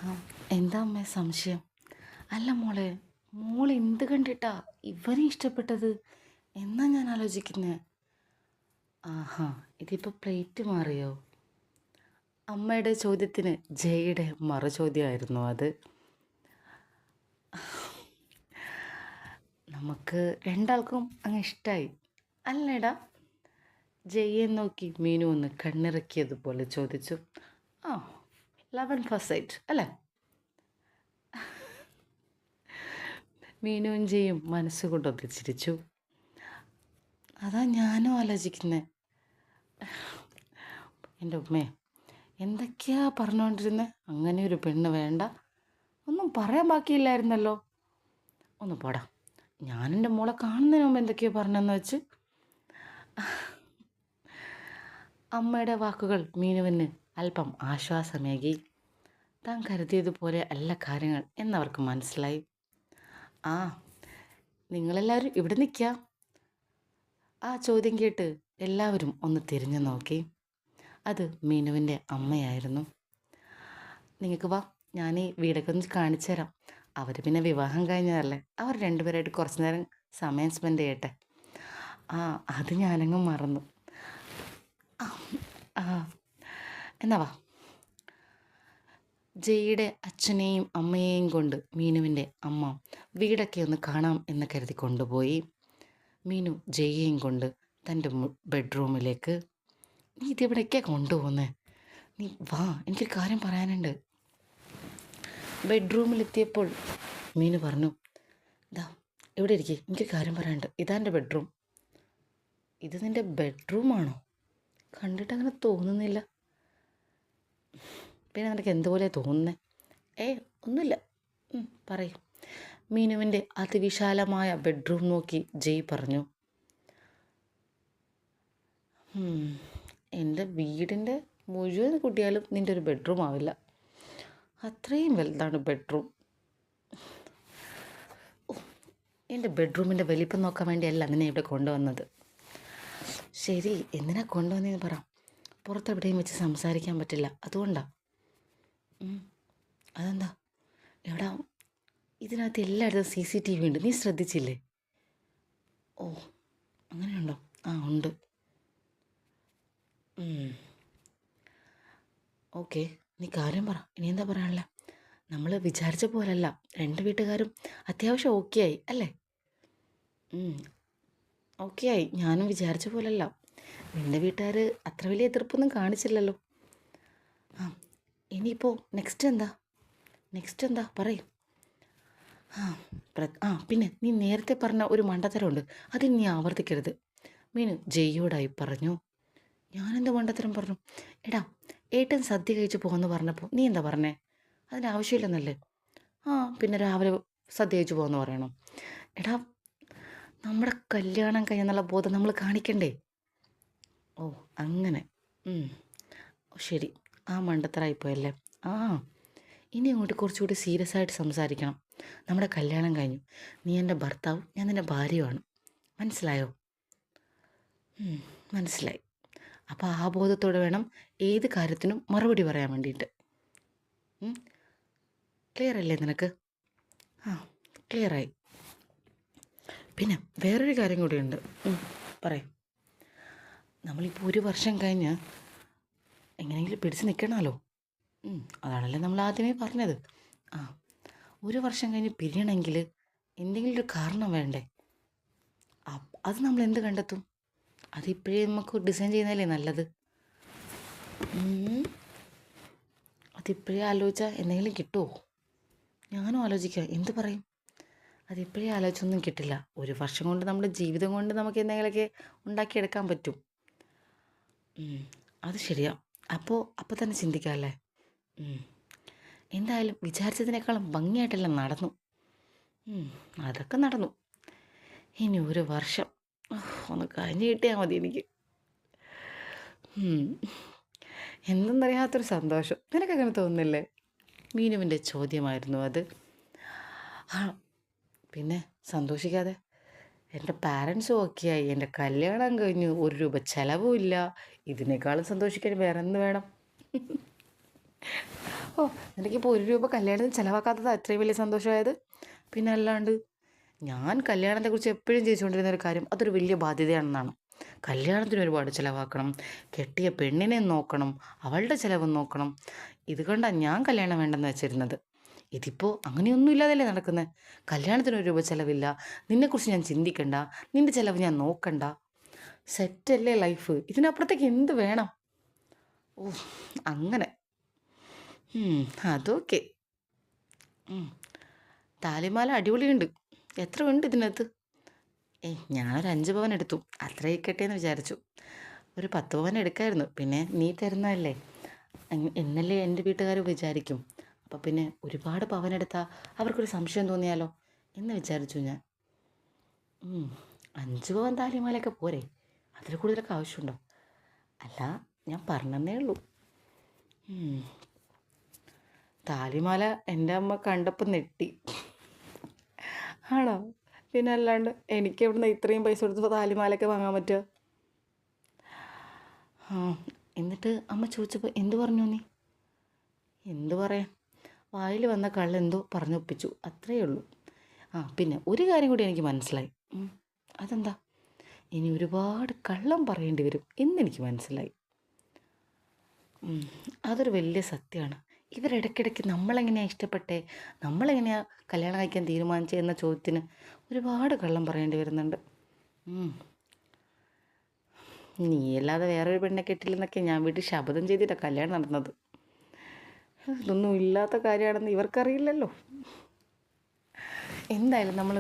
ആ, എന്താ അമ്മേ സംശയം? അല്ല മോളെ, മോൾ എന്ത് കണ്ടിട്ടാ ഇവനെ ഇഷ്ടപ്പെട്ടത് എന്നാ ഞാൻ ആലോചിക്കുന്നേ. ആഹാ, ഇതിപ്പോൾ പ്ലേറ്റ് മാറിയോ? അമ്മയുടെ ചോദ്യത്തിന് ജയുടെ മറുചോദ്യമായിരുന്നു അത്. നമുക്ക് രണ്ടാൾക്കും അങ്ങ് ഇഷ്ടമായി അല്ലേടാ? ജയ്യെ നോക്കി മീനു ഒന്ന് കണ്ണിറക്കിയതുപോലെ ചോദിച്ചു. ആ, 11 ഫസ്റ്റ് സൈറ്റ് അല്ലേ? മീനുവും ജയും മനസ്സുകൊണ്ടൊന്ന് ചിരിച്ചു. അതാ ഞാനും ആലോചിക്കുന്നത്. എൻ്റെ ഉമ്മേ, എന്തൊക്കെയാ പറഞ്ഞുകൊണ്ടിരുന്നത്? അങ്ങനെ ഒരു പെണ്ണ് വേണ്ട, ഒന്നും പറയാൻ ബാക്കിയില്ലായിരുന്നല്ലോ. ഒന്ന് പോടാ, ഞാനെൻ്റെ മോളെ കാണുന്നതിന് മുമ്പ് എന്തൊക്കെയോ പറഞ്ഞെന്ന് വെച്ച്. അമ്മയുടെ വാക്കുകൾ മീനുവിന് അല്പം ആശ്വാസമേകി. താൻ കരുതിയതുപോലെ അല്ല കാര്യങ്ങൾ എന്നവർക്ക് മനസ്സിലായി. ആ, നിങ്ങളെല്ലാവരും ഇവിടെ നിൽക്കുക. ആ ചോദ്യം കേട്ട് എല്ലാവരും ഒന്ന് തിരിഞ്ഞു നോക്കി. അത് മീനുവിൻ്റെ അമ്മയായിരുന്നു. നിങ്ങൾക്ക് വാ, ഞാൻ ഈ വീടൊക്കെ ഒന്ന് കാണിച്ചു തരാം. അവർ പിന്നെ വിവാഹം കഴിഞ്ഞതല്ലേ, അവർ രണ്ടുപേരായിട്ട് കുറച്ച് നേരം സമയം സ്പെൻഡ് ചെയ്യട്ടെ. ആ, അത് ഞാനങ്ങ് മറന്നു. ആ, എന്നാ വാ. ജയുടെ അച്ഛനെയും അമ്മയെയും കൊണ്ട് മീനുവിൻ്റെ അമ്മ വീടൊക്കെ ഒന്ന് കാണാം എന്ന് കരുതി കൊണ്ടുപോയി. മീനു ജയെയും കൊണ്ട് തൻ്റെ ബെഡ്റൂമിലേക്ക്. നീ ഇതിവിടേക്കാണ് കൊണ്ടുപോകുന്നേ? നീ വാ, എനിക്കൊരു കാര്യം പറയാനുണ്ട്. ബെഡ്റൂമിലെത്തിയപ്പോൾ മീനു പറഞ്ഞു, ഇതാ ഇവിടെ ഇരിക്കേ, എനിക്കൊരു കാര്യം പറയാനുണ്ട്. ഇതാ എൻ്റെ ബെഡ്റൂം. ഇത് നിൻ്റെ ബെഡ്റൂമാണോ? കണ്ടിട്ടങ്ങനെ തോന്നുന്നില്ല. പിന്നെ നിനക്ക് എന്തുപോലെ തോന്നുന്നേ? ഒന്നുമില്ല, പറയും. മീനുവിൻ്റെ അതിവിശാലമായ ബെഡ്റൂം നോക്കി ജയ് പറഞ്ഞു. എൻ്റെ വീടിൻ്റെ മുഴുവൻ കൂട്ടിയാലും നിൻ്റെ ഒരു ബെഡ്റൂം ആവില്ല, അത്രയും വലുതാണ് ബെഡ്റൂം. എൻ്റെ ബെഡ്റൂമിൻ്റെ വലിപ്പം നോക്കാൻ വേണ്ടിയല്ല നിന്നെ ഇവിടെ കൊണ്ടുവന്നത്. ശരി, എന്തിനാ കൊണ്ടുവന്നതെന്ന് പറ. പുറത്തെവിടെയും വെച്ച് സംസാരിക്കാൻ പറ്റില്ല, അതുകൊണ്ടാണ്. അതെന്താ? എവിടാ? ഇതിനകത്ത് എല്ലായിടത്തും CCTV ഉണ്ട്, നീ ശ്രദ്ധിച്ചില്ലേ? ഓ, അങ്ങനെയുണ്ടോ? ആ, ഉണ്ട്. ഓക്കെ, നീ കാര്യം പറ. ഇനി എന്താ പറയാനുള്ള? നമ്മൾ വിചാരിച്ച പോലല്ല, രണ്ട് വീട്ടുകാരും അത്യാവശ്യം ഓക്കെ ആയി അല്ലേ? ഓക്കെ ആയി, ഞാനും വിചാരിച്ച പോലല്ല. നിൻ്റെ വീട്ടുകാർ അത്ര വലിയ എതിർപ്പൊന്നും കാണിച്ചില്ലല്ലോ. ആ, ഇനിയിപ്പോൾ നെക്സ്റ്റ് എന്താ പറയും? പിന്നെ നീ നേരത്തെ പറഞ്ഞ ഒരു മണ്ടത്തരമുണ്ട്, അത് നീ ആവർത്തിക്കരുത്. മീനു ജയ്യോടായി പറഞ്ഞു. ഞാനെന്ത് മണ്ടത്തരം പറഞ്ഞു? എടാ, ഏട്ടൻ സദ്യ കഴിച്ച് പോകുമെന്ന് പറഞ്ഞപ്പോൾ നീ എന്താ പറഞ്ഞേ? അതിനാവശ്യമില്ലെന്നല്ലേ? പിന്നെ രാവിലെ സദ്യ കഴിച്ച് പോകുമെന്ന് പറയണം? എടാ, നമ്മുടെ കല്യാണം കഴിഞ്ഞെന്നുള്ള ബോധം നമ്മൾ കാണിക്കണ്ടേ? ഓ, അങ്ങനെ. ശരി, ആ മണ്ടത്തരായിപ്പോയല്ലേ. ഇനി അങ്ങോട്ട് കുറച്ചുകൂടി സീരിയസ് ആയിട്ട് സംസാരിക്കണം. നമ്മുടെ കല്യാണം കഴിഞ്ഞു, നീ എൻ്റെ ഭർത്താവും ഞാൻ നിൻ്റെ ഭാര്യയുമാണ്, മനസ്സിലായോ? മനസ്സിലായി. അപ്പോൾ ആ ബോധത്തോടെ വേണം ഏത് കാര്യത്തിനും മറുപടി പറയാൻ വേണ്ടിയിട്ട്. ക്ലിയർ അല്ലേ നിനക്ക്? ക്ലിയറായി. പിന്നെ വേറൊരു കാര്യം കൂടിയുണ്ട്, പറയും. നമ്മളിപ്പോൾ 1 വർഷം കഴിഞ്ഞ് എങ്ങനെയെങ്കിലും പിടിച്ച് നിൽക്കണമല്ലോ. അതാണല്ലേ നമ്മൾ ആദ്യമേ പറഞ്ഞത്. 1 വർഷം കഴിഞ്ഞ് പിരിയണമെങ്കിൽ എന്തെങ്കിലും ഒരു കാരണം വേണ്ടേ? അത് നമ്മൾ എന്ത് കണ്ടെത്തും? അതിപ്പോഴേ നമുക്ക് ഡിസൈൻ ചെയ്യുന്നതല്ലേ നല്ലത്. അതിപ്പോഴേ ആലോചിച്ചാൽ എന്തെങ്കിലും കിട്ടുമോ? ഞാനും ആലോചിക്കാം, എന്ത് പറയും? അതിപ്പോഴേ ആലോചിച്ചൊന്നും കിട്ടില്ല. 1 വർഷം കൊണ്ട് നമ്മുടെ ജീവിതം കൊണ്ട് നമുക്ക് എന്തെങ്കിലുമൊക്കെ ഉണ്ടാക്കിയെടുക്കാൻ പറ്റും. അത് ശരിയാ. അപ്പോൾ തന്നെ ചിന്തിക്കാമല്ലേ? എന്തായാലും വിചാരിച്ചതിനേക്കാളും ഭംഗിയായിട്ടെല്ലാം നടന്നു. അതൊക്കെ നടന്നു. ഇനി 1 വർഷം ഒന്ന് കഴിഞ്ഞ് കിട്ടിയാൽ മതി എനിക്ക്. എന്തെന്നറിയാത്തൊരു സന്തോഷം. നിനക്കങ്ങനെ തോന്നുന്നില്ലേ? മീനുവിൻ്റെ ചോദ്യമായിരുന്നു അത്. പിന്നെ സന്തോഷിക്കാതെ? എൻ്റെ പാരൻസും ഓക്കെയായി, എൻ്റെ കല്യാണം കഴിഞ്ഞു, 1 രൂപ ചിലവും ഇല്ല. ഇതിനേക്കാളും സന്തോഷിക്കാൻ വേറെ എന്ത് വേണം? ഓ, നിനക്കിപ്പോൾ 1 രൂപ കല്യാണത്തിന് ചിലവാക്കാത്തത് അത്രയും വലിയ സന്തോഷമായത്. പിന്നെ അല്ലാണ്ട് ഞാൻ കല്യാണത്തെക്കുറിച്ച് എപ്പോഴും ചോദിച്ചുകൊണ്ടിരുന്ന ഒരു കാര്യം അതൊരു വലിയ ബാധ്യതയാണെന്നാണ്. കല്യാണത്തിന് ഒരുപാട് ചിലവാക്കണം, കെട്ടിയ പെണ്ണിനെ നോക്കണം, അവളുടെ ചിലവ് നോക്കണം. ഇത് കൊണ്ടാണ് ഞാൻ കല്യാണം വേണ്ടെന്ന് വെച്ചിരുന്നത്. ഇതിപ്പോൾ അങ്ങനെയൊന്നും ഇല്ലാതല്ലേ നടക്കുന്നത്. കല്യാണത്തിന് 1 രൂപ ചിലവില്ല, നിന്നെക്കുറിച്ച് ഞാൻ ചിന്തിക്കണ്ട, നിൻ്റെ ചിലവ് ഞാൻ നോക്കണ്ട. സെറ്റല്ലേ ലൈഫ്? ഇതിനപ്പുറത്തേക്ക് എന്ത് വേണം? ഓ, അങ്ങനെ. അതൊക്കെ. താലിമാല അടിപൊളിയുണ്ട്. എത്ര ഉണ്ട് ഇതിനകത്ത്? ഞാനൊരു 5 പവൻ എടുത്തു. അത്ര ഇരിക്കട്ടെ എന്ന് വിചാരിച്ചു. ഒരു 10 പവൻ എടുക്കായിരുന്നു. പിന്നെ നീ തരുന്നതല്ലേ എന്നല്ലേ എൻ്റെ വീട്ടുകാർ വിചാരിക്കും. അപ്പം പിന്നെ ഒരുപാട് പവൻ എടുത്താൽ അവർക്കൊരു സംശയം തോന്നിയാലോ എന്ന് വിചാരിച്ചു ഞാൻ. 5 പവൻ താലിമാലയൊക്കെ പോരെ? അതിൽ കൂടുതലൊക്കെ ആവശ്യമുണ്ടോ? അല്ല, ഞാൻ പറഞ്ഞതേ ഉള്ളൂ. താലിമാല എൻ്റെ അമ്മ കണ്ടപ്പോൾ നെട്ടി. ആണോ? പിന്നെ അല്ലാണ്ട് എനിക്ക് എവിടുന്ന് ഇത്രയും പൈസ കൊടുത്ത് താലിമാലയൊക്കെ വാങ്ങാൻ പറ്റുക? എന്നിട്ട് അമ്മ ചോദിച്ചപ്പോൾ എന്തു പറഞ്ഞു നീ? എന്തു പറയാൻ, വായിൽ വന്ന കള്ളെന്തോ പറഞ്ഞൊപ്പിച്ചു, അത്രയേ ഉള്ളൂ. പിന്നെ ഒരു കാര്യം കൂടി എനിക്ക് മനസ്സിലായി. അതെന്താ? ഇനി ഒരുപാട് കള്ളം പറയേണ്ടി വരും എന്നെനിക്ക് മനസ്സിലായി. അതൊരു വലിയ സത്യമാണ്. ഇവരിടയ്ക്കിടയ്ക്ക് നമ്മളെങ്ങനെയാണ് ഇഷ്ടപ്പെട്ടെ, നമ്മളെങ്ങനെയാണ് കല്യാണം കഴിക്കാൻ തീരുമാനിച്ചത് എന്ന ചോദ്യത്തിന് ഒരുപാട് കള്ളം പറയേണ്ടി വരുന്നുണ്ട്. നീയല്ലാതെ വേറൊരു പെണ്ണെ കെട്ടില്ലെന്നൊക്കെ ഞാൻ വീട്ടിൽ ശപഥം ചെയ്തിട്ടാണ് കല്യാണം നടന്നത്. ഇതൊന്നും ഇല്ലാത്ത കാര്യമാണെന്ന് ഇവർക്കറിയില്ലല്ലോ. എന്തായാലും നമ്മൾ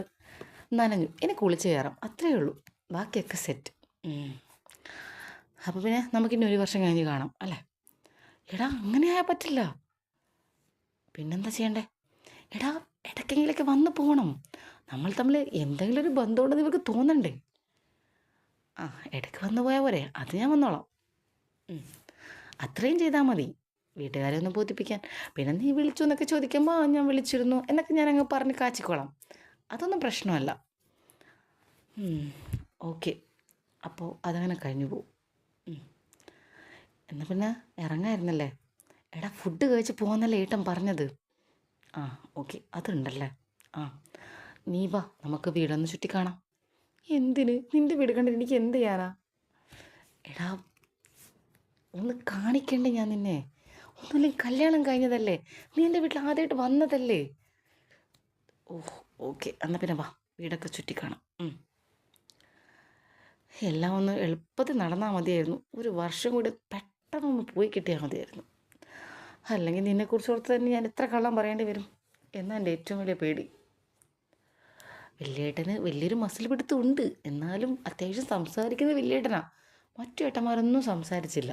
നനഞ്ഞു, ഇനി കുളിച്ച് കയറാം, അത്രയേ ഉള്ളൂ. ബാക്കിയൊക്കെ സെറ്റ്. അപ്പോൾ പിന്നെ നമുക്കിനി 1 വർഷം കഴിഞ്ഞ് കാണാം അല്ലേ? എടാ, അങ്ങനെ ആയാൽ പറ്റില്ല. പിന്നെന്താ ചെയ്യണ്ടേ? എടാ, ഇടയ്ക്കെങ്കിലൊക്കെ വന്ന് പോകണം. നമ്മൾ തമ്മിൽ എന്തെങ്കിലും ഒരു ബന്ധമുണ്ടെന്ന് ഇവർക്ക് തോന്നണ്ടേ? ഇടയ്ക്ക് വന്നു പോയാൽ പോരെ? അത് ഞാൻ വന്നോളാം. അത്രയും ചെയ്താൽ മതി, വീട്ടുകാരെ ഒന്ന് ബോധിപ്പിക്കാൻ. പിന്നെ നീ വിളിച്ചു എന്നൊക്കെ ചോദിക്കുമ്പോൾ ഞാൻ വിളിച്ചിരുന്നു എന്നൊക്കെ ഞാൻ അങ്ങ് പറഞ്ഞ് കാച്ചിക്കോളാം. അതൊന്നും പ്രശ്നമല്ല. ഓക്കെ, അപ്പോൾ അതങ്ങനെ കഴിഞ്ഞു പോവും. എന്നാൽ പിന്നെ ഇറങ്ങായിരുന്നല്ലേ? എടാ, ഫുഡ് കഴിച്ച് പോകുന്നല്ലേ ഏട്ടൻ പറഞ്ഞത്? ഓക്കെ, അതുണ്ടല്ലേ. നീ വാ, നമുക്ക് വീടൊന്ന് ചുറ്റിക്കാണാം. എന്തിന്? നിൻ്റെ വീട് കണ്ടിട്ട് എനിക്ക് എന്ത് ചെയ്യാനാ? എടാ, ഒന്ന് കാണിക്കണ്ടേ ഞാൻ നിന്നെ? ഒന്നുമില്ലെങ്കിൽ കല്യാണം കഴിഞ്ഞതല്ലേ, നീ എൻ്റെ വീട്ടിൽ ആദ്യമായിട്ട് വന്നതല്ലേ? ഓക്കെ, എന്നാൽ പിന്നെ വാ, വീടൊക്കെ ചുറ്റിക്കാണാം. എല്ലാം ഒന്ന് എളുപ്പത്തിൽ നടന്നാൽ മതിയായിരുന്നു. 1 വർഷം കൂടി പെട്ടെന്നൊന്ന് പോയി കിട്ടിയാൽ മതിയായിരുന്നു. അല്ലെങ്കിൽ നിന്നെക്കുറിച്ച് ഓർത്ത് തന്നെ ഞാൻ എത്ര കള്ളം പറയേണ്ടി വരും എന്നാണ് എൻ്റെ ഏറ്റവും വലിയ പേടി. വലിയേട്ടന് വലിയൊരു മസിൽ പിടുത്തമുണ്ട്, എന്നാലും അത്യാവശ്യം സംസാരിക്കുന്നത് വലിയേട്ടനാ. മറ്റു ഏട്ടന്മാരൊന്നും സംസാരിച്ചില്ല.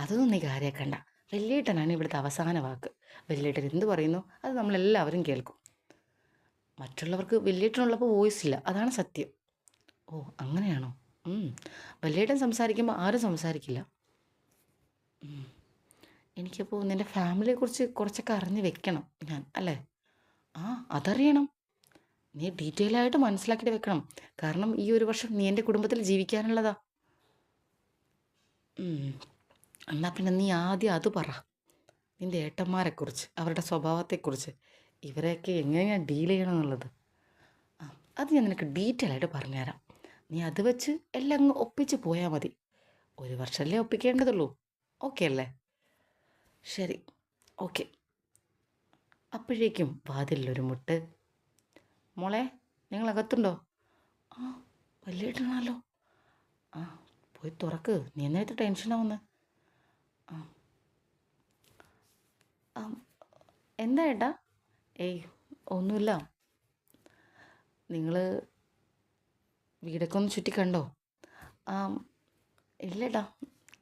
അതൊന്നും നീ കാര്യമാക്കണ്ട. വലിയേട്ടനാണ് ഇവിടുത്തെ അവസാന വാക്ക്. വലിയേട്ടൻ എന്ത് പറയുന്നു അത് നമ്മളെല്ലാവരും കേൾക്കും. മറ്റുള്ളവർക്ക് വലിയേട്ടനുള്ളപ്പോൾ വോയിസ് ഇല്ല, അതാണ് സത്യം. അങ്ങനെയാണോ? വലിയേട്ടൻ സംസാരിക്കുമ്പോൾ ആരും സംസാരിക്കില്ല. എനിക്കപ്പോൾ നിൻ്റെ ഫാമിലിയെക്കുറിച്ച് കുറച്ചൊക്കെ അറിഞ്ഞ് വെക്കണം ഞാൻ, അല്ലേ? അതറിയണം. നീ ഡീറ്റെയിൽ ആയിട്ട് മനസ്സിലാക്കിയിട്ട് വെക്കണം. കാരണം ഈ 1 വർഷം നീ എൻ്റെ കുടുംബത്തിൽ ജീവിക്കാനുള്ളതാ. എന്നാൽ പിന്നെ നീ ആദ്യം അത് പറ, നിൻ്റെ ഏട്ടന്മാരെക്കുറിച്ച്, അവരുടെ സ്വഭാവത്തെക്കുറിച്ച്, ഇവരെയൊക്കെ എങ്ങനെയാണ് ഡീൽ ചെയ്യണമെന്നുള്ളത്. അത് ഞാൻ നിനക്ക് ഡീറ്റെയിൽ ആയിട്ട് പറഞ്ഞുതരാം. നീ അത് വെച്ച് എല്ലാം അങ്ങ് ഒപ്പിച്ച് പോയാൽ മതി. 1 വർഷമല്ലേ ഒപ്പിക്കേണ്ടതുള്ളൂ. ഓക്കെ അല്ലേ? ശരി, ഓക്കെ. അപ്പോഴേക്കും വാതിലൊരു മുട്ട്. മോളെ, നിങ്ങൾ അകത്തുണ്ടോ? വലിയേട്ടനാണല്ലോ. പോയി തുറക്ക്. നീ എന്നായിട്ട് ടെൻഷനാവുന്നു? എന്താ ഏട്ടാ? ഒന്നുമില്ല. നിങ്ങൾ വീടൊക്കെ ഒന്ന് ചുറ്റി കണ്ടോ? ഇല്ലേട്ടാ.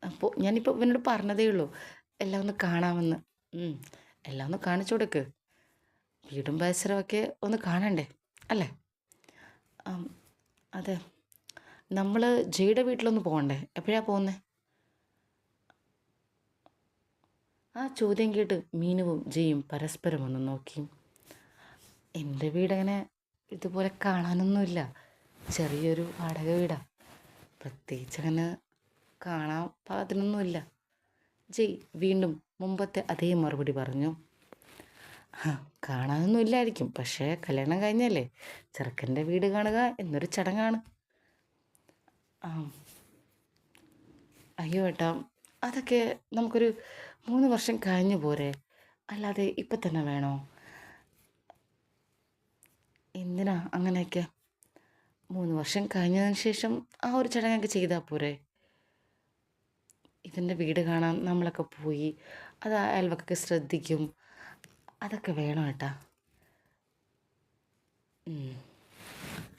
അപ്പോൾ ഞാനിപ്പോൾ ഇവനോട് പറഞ്ഞതേ ഉള്ളൂ എല്ലാം ഒന്ന് കാണാമെന്ന്. എല്ലാം ഒന്ന് കാണിച്ചു കൊടുക്ക്. വീടും പരിസരമൊക്കെ ഒന്ന് കാണണ്ടേ, അല്ലേ? അതെ. നമ്മൾ ജയുടെ വീട്ടിലൊന്ന് പോകണ്ടേ? എപ്പോഴാണ് പോകുന്നത്? ചോദ്യം കേട്ട് മീനുവും ജയും പരസ്പരം ഒന്ന് നോക്കി. എൻ്റെ വീടങ്ങനെ ഇതുപോലെ കാണാനൊന്നുമില്ല. ചെറിയൊരു വാടക വീടാണ്. പ്രത്യേകിച്ച് അങ്ങനെ കാണാൻ പാകത്തിനൊന്നുമില്ല. ജയ് വീണ്ടും മുമ്പത്തെ അതേ മറുപടി പറഞ്ഞു. ആ, കാണാനൊന്നും ഇല്ലായിരിക്കും, പക്ഷേ കല്യാണം കഴിഞ്ഞല്ലേ, ചെറുക്കൻ്റെ വീട് കാണുക എന്നൊരു ചടങ്ങാണ്. ആ, അയ്യോ ഏട്ടാ, അതൊക്കെ നമുക്കൊരു 3 വർഷം കഴിഞ്ഞു പോരെ, അല്ലാതെ ഇപ്പം തന്നെ വേണോ? എന്തിനാ അങ്ങനെയൊക്കെ? 3 വർഷം കഴിഞ്ഞതിന് ശേഷം ആ ഒരു ചടങ്ങൊക്കെ ചെയ്താൽ പോരെ? ഇതിൻ്റെ വീട് കാണാൻ നമ്മളൊക്കെ പോയി, അത് അയൽവക്കൊക്കെ ശ്രദ്ധിക്കും, അതൊക്കെ വേണം ഏട്ടാ.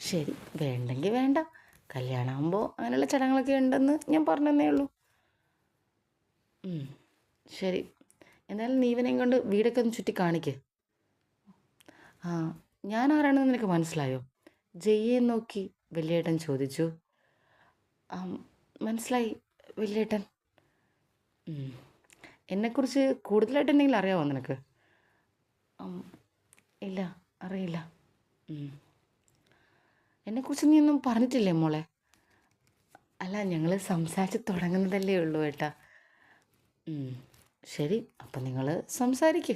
ശരി, വേണ്ടെങ്കിൽ വേണ്ട. കല്യാണമാകുമ്പോൾ അങ്ങനെയുള്ള ചടങ്ങുകളൊക്കെ ഉണ്ടെന്ന് ഞാൻ പറഞ്ഞതേ ഉള്ളൂ. ശരി, എന്തായാലും നീ ഇവനെയും കൊണ്ട് വീടൊക്കെ ഒന്ന് ചുറ്റി കാണിക്ക്. ആ, ഞാൻ ആരാണെന്ന് നിനക്ക് മനസ്സിലായോ? ജയ്യെ നോക്കി വലിയേട്ടൻ ചോദിച്ചു. ആ, മനസ്സിലായി വലിയേട്ടൻ. എന്നെക്കുറിച്ച് കൂടുതലായിട്ട് എന്തെങ്കിലും അറിയാമോ നിനക്ക്? ഇല്ല, അറിയില്ല. എന്നെക്കുറിച്ച് നീ ഒന്നും പറഞ്ഞിട്ടില്ലേ മോളെ? അല്ല, ഞങ്ങൾ സംസാരിച്ച് തുടങ്ങുന്നതല്ലേ ഉള്ളൂ ഏട്ടാ. ശരി, അപ്പം നിങ്ങൾ സംസാരിക്ക്,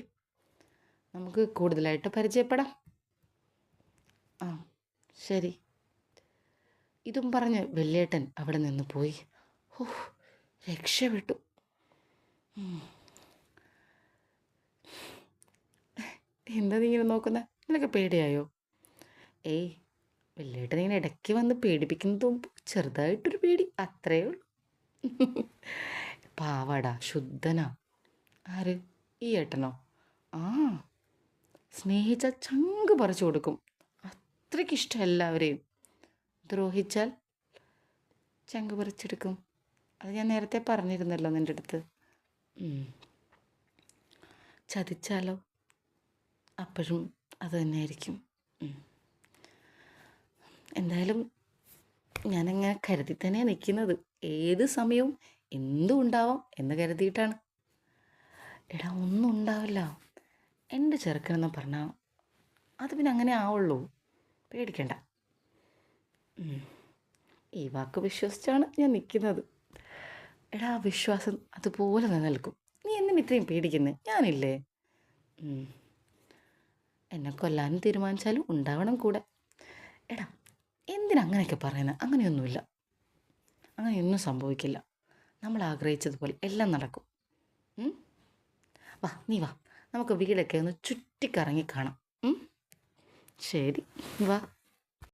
നമുക്ക് കൂടുതലായിട്ട് പരിചയപ്പെടാം. ആ, ശരി. ഇതും പറഞ്ഞ് വലിയേട്ടൻ അവിടെ നിന്ന് പോയി. ഓ, രക്ഷപ്പെട്ടു. എന്താ നീ ഇങ്ങനെ നോക്കുന്നത്? നിനക്ക് പേടിയായോ? ഏയ്, വലിയേട്ടൻ ഇങ്ങനെ ഇടയ്ക്ക് വന്ന് പേടിപ്പിക്കുന്നതും ചെറുതായിട്ടൊരു പേടി, അത്രേ ഉള്ളൂ. പാവാടാ, ശുദ്ധനാ. ആര്? ഈ ഏട്ടനോ? ആ, സ്നേഹിച്ച ചങ്ക് പറിച്ചു കൊടുക്കും, അത്രയ്ക്ക് ഇഷ്ടം എല്ലാവരെയും. ദ്രോഹിച്ചാൽ ചങ്ക് പറിച്ചെടുക്കും. അത് ഞാൻ നേരത്തെ പറഞ്ഞിരുന്നല്ലോ നിൻ്റെ അടുത്ത്. ചതിച്ചാലോ? അപ്പോഴും അത് തന്നെയായിരിക്കും. എന്തായാലും ഞാനങ്ങനെ കരുതി തന്നെയാണ് നിൽക്കുന്നത്. ഏത് സമയവും എന്തും ഉണ്ടാവാം എന്ന് കരുതിയിട്ടാണ്. എടാ, ഒന്നും ഉണ്ടാവില്ല. എൻ്റെ ചെറുക്കനെന്ന് പറഞ്ഞാൽ അത് പിന്നെ അങ്ങനെ ആവുള്ളൂ, പേടിക്കണ്ട. ഈ വാക്ക് വിശ്വസിച്ചാണ് ഞാൻ നിൽക്കുന്നത്. എടാ, വിശ്വാസം അതുപോലെ നിലനിൽക്കും. നീ എന്തിന് ഇത്രയും പേടിക്കുന്നത്? ഞാനില്ലേ. എന്നെ കൊല്ലാനും തീരുമാനിച്ചാലും ഉണ്ടാവണം കൂടെ. എടാ, എന്തിനങ്ങനെയൊക്കെ പറയുന്നത്? അങ്ങനെയൊന്നുമില്ല, അങ്ങനെയൊന്നും സംഭവിക്കില്ല. നമ്മൾ ആഗ്രഹിച്ചതുപോലെ എല്ലാം നടക്കും. വാ, നീ വാ, നമുക്ക് വീടൊക്കെ ഒന്ന് ചുറ്റിക്കറങ്ങി കാണാം. ശരി, വാ.